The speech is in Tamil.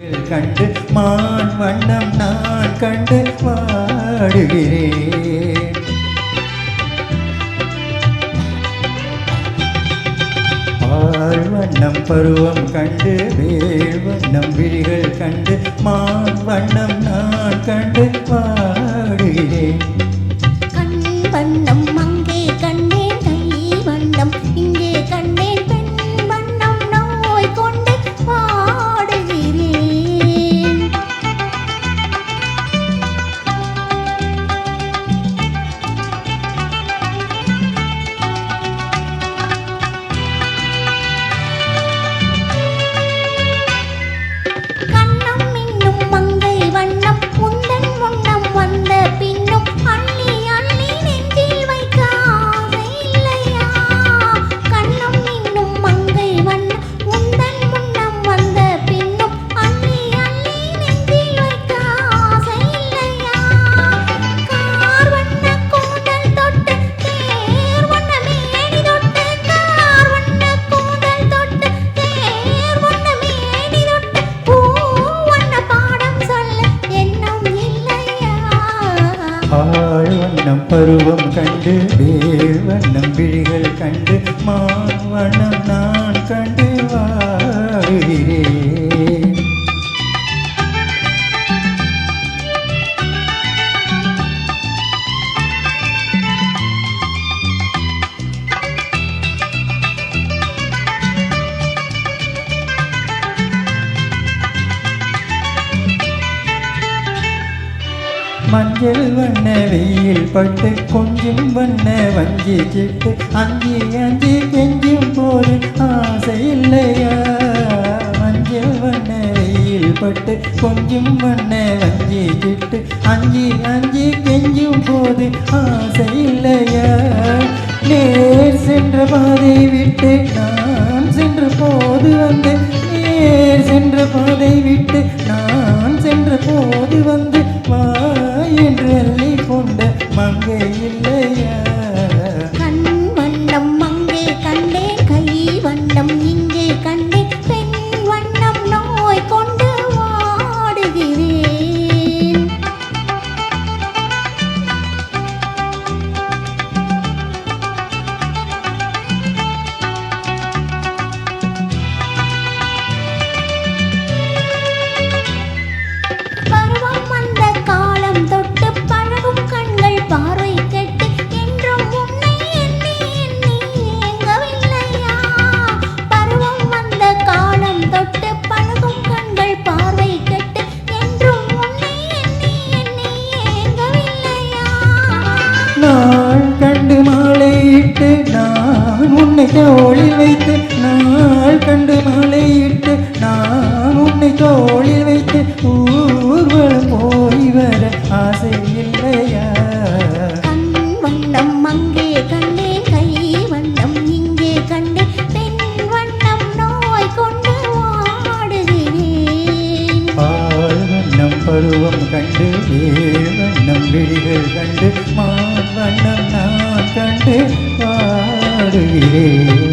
கண்டு மான் வண்ணம் நான் கண்டு வாடுகிறேன். பால் வண்ணம் பருவம் கண்டு வேள் வண்ணம் விழிகள் கண்டு மான் வண்ணம் நான் கண்டு வாடுகிறேன். கண் வண்ணம் அங்கே கண்டேன், கை வண்ணம் இங்கே கண்டேன், பெண் வண்ணம் நோய் கொண்டு வாடுகிறேன். கண்ணம் இன்னும் மங்கை வண்ணம் உந்தன் முன்னம் வந்த பின்னும் அள்ளி அள்ளி நெஞ்சில் வைக்க ஆசை இல்லையா? கண்ணம் இன்னும் மங்கை வண்ணம் உந்தன் முன்னம் வந்த பின்னும் அள்ளி அள்ளி நெஞ்சில் வைக்க ஆசை இல்லையா? கார் வண்ண கூந்தல் தொட்டு தேர் வண்ண மேனி தொட்டு, கார் வண்ண கூந்தல் தொட்டு தேர் வண்ண மேனி தொட்டு, பூ வண்ண பாடம் சொல்ல எண்ணம் இல்லையா? ஆள் வண்ணம் பருவம் கண்டு வேள் வண்ணம் விழிகள் கண்டு மான் வண்ணம் நான் கண்டு வாடுகிறேன். மஞ்சள் வண்ண வெயில் பட்டு கொஞ்சம் வண்ண வஞ்சி சிட்டு அஞ்சி அஞ்சி கெஞ்சும் போது ஆசை இல்லையா? மஞ்சள் வண்ண வெயில் பட்டு கொஞ்சம் வண்ண வஞ்சி சிட்டு அஞ்சி அஞ்சி கெஞ்சும் போது ஆசை இல்லையா? நேர் சென்ற பாதை விட்டு நான் சென்ற போது வந்து, நேர் சென்ற பாதை விட்டு நான் சென்ற போது வந்து வா என்று அள்ளி கொண்ட மங்கை இல்லையா? கண் வண்ணம் அங்கே கண்டேன், கை வண்ணம் இங்கே கண்டேன், பெண் வண்ணம் நோய் கொண்டு வாடுகிறேன். பருவம் வந்த காலம் தொட்டு பழகும் கண்கள் பார்வை கெட்டு என்றும் உன்னை எண்ணி எண்ணி ஏங்கவில்லையா? பருவம் வந்த காலம் தொட்டு பழகும் கண்கள் பார்வை கெட்டு என்றும் உன்னை எண்ணி எண்ணி ஏங்கவில்லையா? நாள் கண்டு மாலையிட்டு நான் உன்னை தோளில் வைத்து, நாள் கண்டு மாலையிட்டு நான் உன்னை தோளில் வைத்து ஊர்வலம் போய் வர ஆசை இல்லையா? கண் வண்ணம் அங்கே கண்டேன், கை வண்ணம் இங்கே கண்டேன், பெண் வண்ணம் நோய் கொண்டு வாடுகிறேன். பால் வண்ணம் பருவம் கண்டு வேள் வண்ணம் விழிகள் கண்டு மான் வண்ணம் நான் கண்டு வாடுகிறேன்.